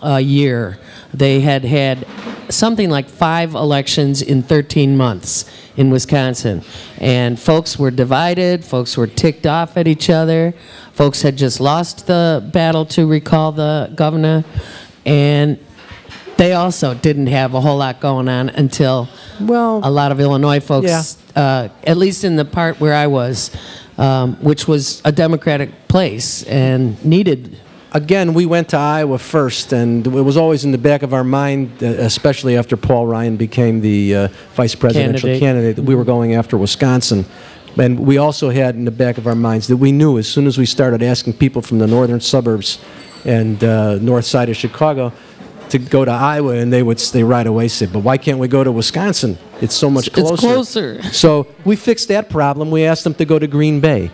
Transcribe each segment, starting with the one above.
a year. They had had something like 5 elections in 13 months in Wisconsin. And folks were divided. Folks were ticked off at each other. Folks had just lost the battle to recall the governor. And they also didn't have a whole lot going on until a lot of Illinois folks, at least in the part where I was, which was a Democratic place and needed. Again, we went to Iowa first, and it was always in the back of our mind, especially after Paul Ryan became the vice presidential candidate, that we were going after Wisconsin. And we also had in the back of our minds that we knew as soon as we started asking people from the northern suburbs and north side of Chicago to go to Iowa, and they would right away say, but why can't we go to Wisconsin? It's so much closer. It's closer. So we fixed that problem. We asked them to go to Green Bay.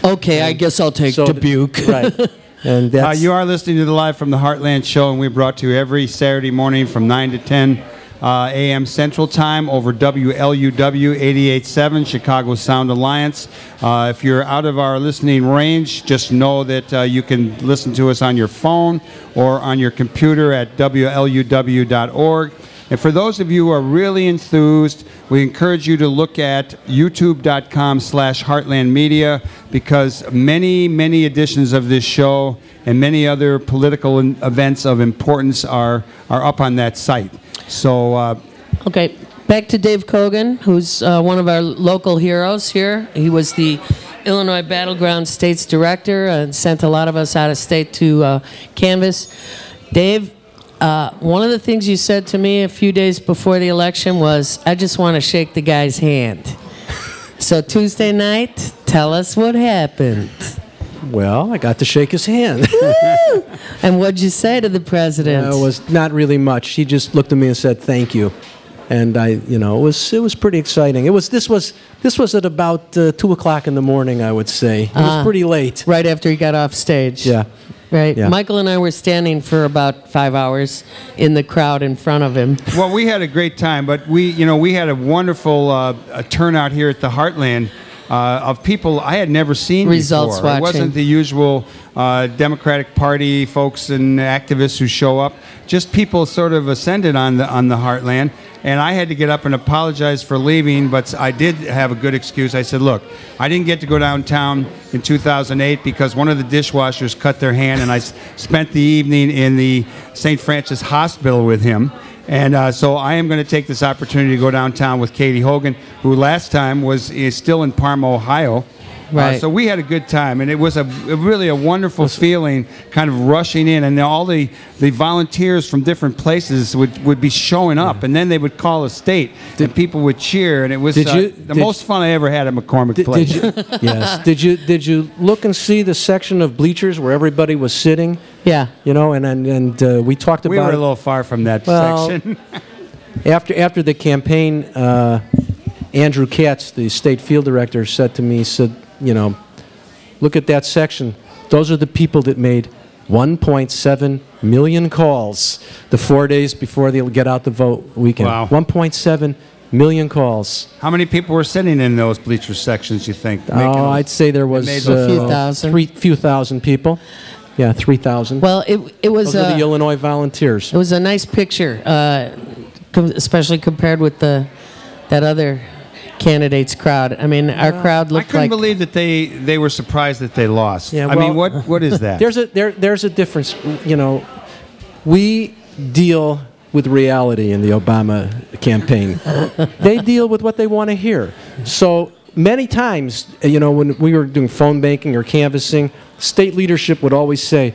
Okay, I guess I'll take Dubuque. Right. And you are listening to the Live from the Heartland show, and we brought to you every Saturday morning from 9 to 10 a.m. Central Time over WLUW 88.7 Chicago Sound Alliance. If you're out of our listening range, just know that you can listen to us on your phone or on your computer at WLUW.org. And for those of you who are really enthused, we encourage you to look at youtube.com/heartlandmedia, because many, many editions of this show and many other political events of importance are up on that site. So, okay, back to Dave Kogan, who's one of our local heroes here. He was the Illinois Battleground States Director and sent a lot of us out of state to canvass. Dave, one of the things you said to me a few days before the election was, I just want to shake the guy's hand. So Tuesday night, tell us what happened. Well, I got to shake his hand. And what'd you say to the president? It was not really much. He just looked at me and said, "Thank you," and it was pretty exciting. This was at about 2 o'clock in the morning, I would say. It was pretty late. Right after he got off stage. Yeah. Right. Yeah. Michael and I were standing for about 5 hours in the crowd in front of him. Well, we had a great time, but we had a wonderful turnout here at the Heartland. Of people I had never seen Results before. Watching. It wasn't the usual Democratic Party folks and activists who show up. Just people sort of ascended on the Heartland, and I had to get up and apologize for leaving, but I did have a good excuse. I said, look, I didn't get to go downtown in 2008 because one of the dishwashers cut their hand, and I spent the evening in the St. Francis Hospital with him. And so I am going to take this opportunity to go downtown with Katie Hogan, who last time is still in Parma, Ohio. Right. So we had a good time, and it was really a wonderful feeling, kind of rushing in, and all the volunteers from different places would be showing up, and then they would call a state, and people would cheer, and it was the most fun I ever had at McCormick Place. Yes. Did you look and see the section of bleachers where everybody was sitting? Yeah. And we talked about. We were a little far from that section. After the campaign, Andrew Katz, the state field director, said to me, look at that section. Those are the people that made 1.7 million calls the 4 days before they get out the vote weekend. Wow. 1.7 million calls. How many people were sitting in those bleacher sections, you think? I'd say there was a few thousand. Few thousand people. Yeah, 3,000. Well, it was Those are the Illinois volunteers. It was a nice picture, especially compared with that other candidates' crowd. I mean, our crowd looked like... I couldn't believe that they were surprised that they lost. Yeah, I mean, what is that? There's a difference. We deal with reality in the Obama campaign. They deal with what they want to hear. So many times, when we were doing phone banking or canvassing, state leadership would always say,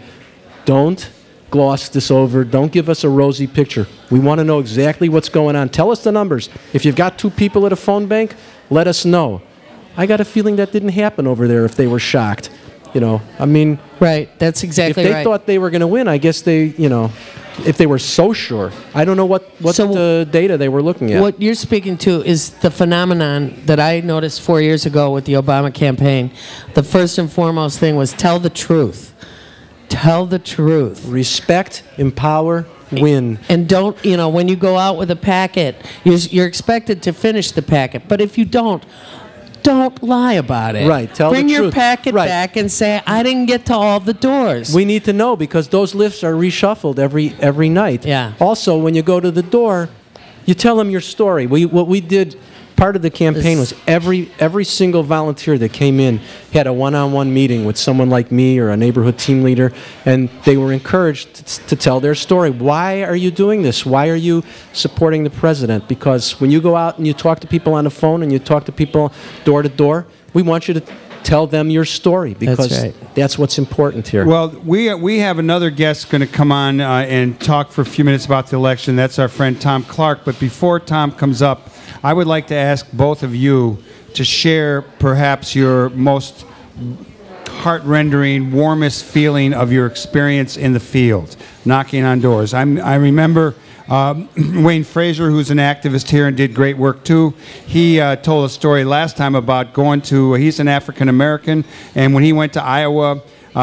don't gloss this over. Don't give us a rosy picture. We want to know exactly what's going on. Tell us the numbers. If you've got 2 people at a phone bank, let us know. I got a feeling that didn't happen over there if they were shocked. I mean... Right, that's exactly right. If right. they thought they were going to win, I guess they, if they were so sure. I don't know what the data they were looking at. What you're speaking to is the phenomenon that I noticed 4 years ago with the Obama campaign. The first and foremost thing was tell the truth. Tell the truth. Respect, empower, win. And don't, when you go out with a packet, you're expected to finish the packet. But if you don't, don't lie about it. Right, tell the Bring your truth. packet Right. back and say, I didn't get to all the doors. We need to know because those lists are reshuffled every night. Yeah. Also, when you go to the door, you tell them your story. What we did, part of the campaign was every single volunteer that came in had a one-on-one meeting with someone like me or a neighborhood team leader, and they were encouraged to tell their story. Why are you doing this? Why are you supporting the president? Because when you go out and you talk to people on the phone and you talk to people door to door, we want you to tell them your story because that's what's important here. Well, we have another guest going to come on and talk for a few minutes about the election. That's our friend Tom Clark. But before Tom comes up, I would like to ask both of you to share perhaps your most heart-rendering, warmest feeling of your experience in the field, knocking on doors. I remember Wayne Frazier, who's an activist here and did great work too, he told a story last time about going to, he's an African-American, and when he went to Iowa,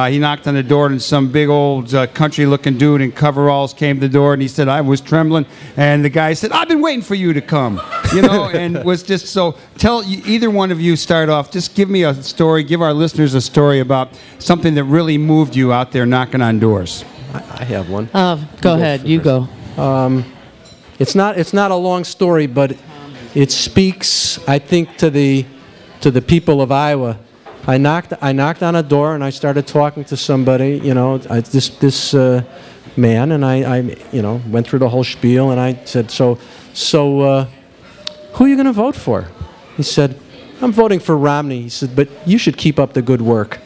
he knocked on the door and some big old country-looking dude in coveralls came to the door and he said, I was trembling, and the guy said, I've been waiting for you to come, you know, and was just so, either one of you start off, just give me a story, give our listeners a story about something that really moved you out there knocking on doors. I have one. Go ahead, you go. It's not a long story, but it speaks, I think, to the people of Iowa. I knocked on a door and I started talking to somebody, you know, this man, and I went through the whole spiel, and I said, so who are you going to vote for? He said, I'm voting for Romney. He said, but you should keep up the good work.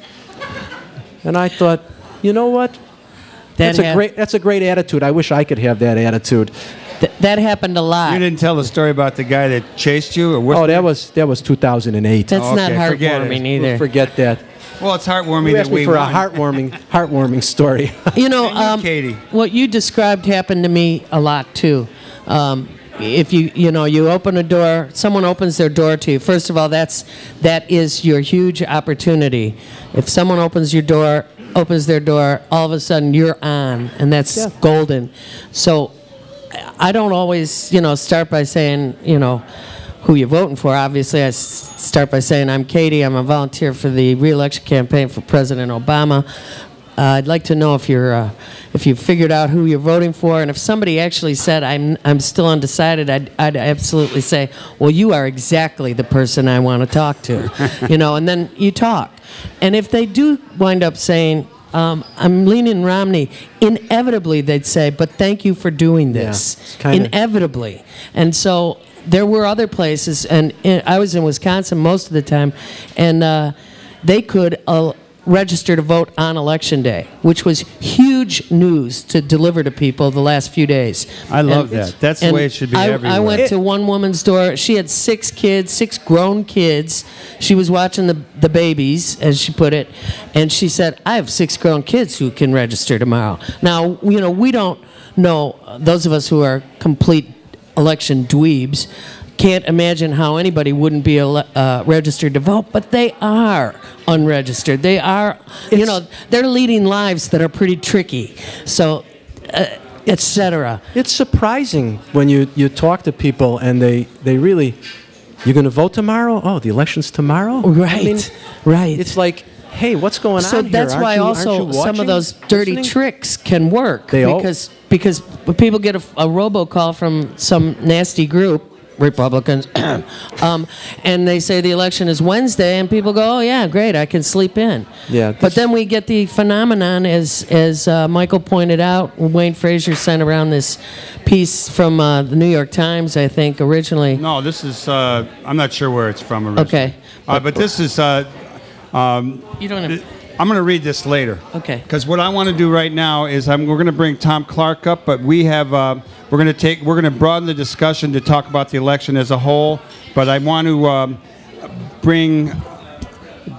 And I thought, you know what? That's a great attitude. I wish I could have that attitude. That happened a lot. You didn't tell the story about the guy that chased you? Or oh, that was 2008. That's not heartwarming either. We'll forget that. Well, it's heartwarming You that asked me we for won. a heartwarming story. You know, Katie. what you described happened to me a lot too. If you open a door, someone opens their door to you. First of all, that is your huge opportunity. If someone opens their door, all of a sudden you're on, and that's golden. So I don't always, start by saying, who you're voting for. Obviously, I start by saying, I'm Katie. I'm a volunteer for the re-election campaign for President Obama. I'd like to know if you've figured out who you're voting for, and if somebody actually said, I'm still undecided, I'd absolutely say, well, you are exactly the person I want to talk to, and then you talk. And if they do wind up saying, I'm leaning Romney, inevitably they'd say, but thank you for doing this. Yeah, inevitably. And so there were other places, and I was in Wisconsin most of the time, and they could register to vote on Election Day, which was huge news to deliver to people the last few days. I love that. That's the way it should be everywhere. I went to one woman's door. She had 6 kids, 6 grown kids. She was watching the babies, as she put it, and she said, I have 6 grown kids who can register tomorrow. Now, we don't know, those of us who are complete election dweebs, can't imagine how anybody wouldn't be registered to vote, but they are unregistered. They are, they're leading lives that are pretty tricky. So, etc. It's surprising when you talk to people and they really, you're going to vote tomorrow? Oh, the election's tomorrow? Right, right. It's like, hey, what's going on so here? that's why also some of those dirty tricks can work because people get a robocall from some nasty group, Republicans, and they say the election is Wednesday, and people go, oh yeah, great, I can sleep in. Yeah. But then we get the phenomenon, as Michael pointed out, Wayne Frazier sent around this piece from the New York Times, I think, originally. No, this is, I'm not sure where it's from originally. Okay. But this is, you don't have... I'm going to read this later. Okay. Because what I want to do right now is we're going to bring Tom Clark up, but we have we're going to broaden the discussion to talk about the election as a whole. But I want to bring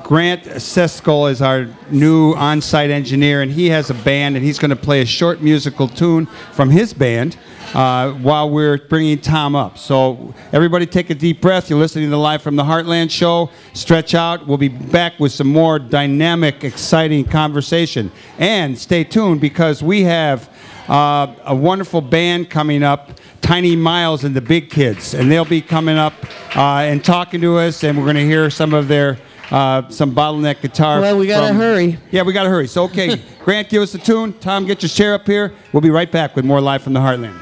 Grant Seskull as our new on-site engineer, and he has a band, and he's going to play a short musical tune from his band while we're bringing Tom up. So everybody take a deep breath. You're listening to Live from the Heartland show. Stretch out. We'll be back with some more dynamic, exciting conversation. And stay tuned because we have a wonderful band coming up Tiny Miles and the Big Kids, and they'll be coming up and talking to us, and we're going to hear some of their some bottleneck guitar. Well, we got to hurry. Yeah, we got to hurry. So, okay, Grant, give us a tune. Tom, get your chair up here. We'll be right back with more Live from the Heartland.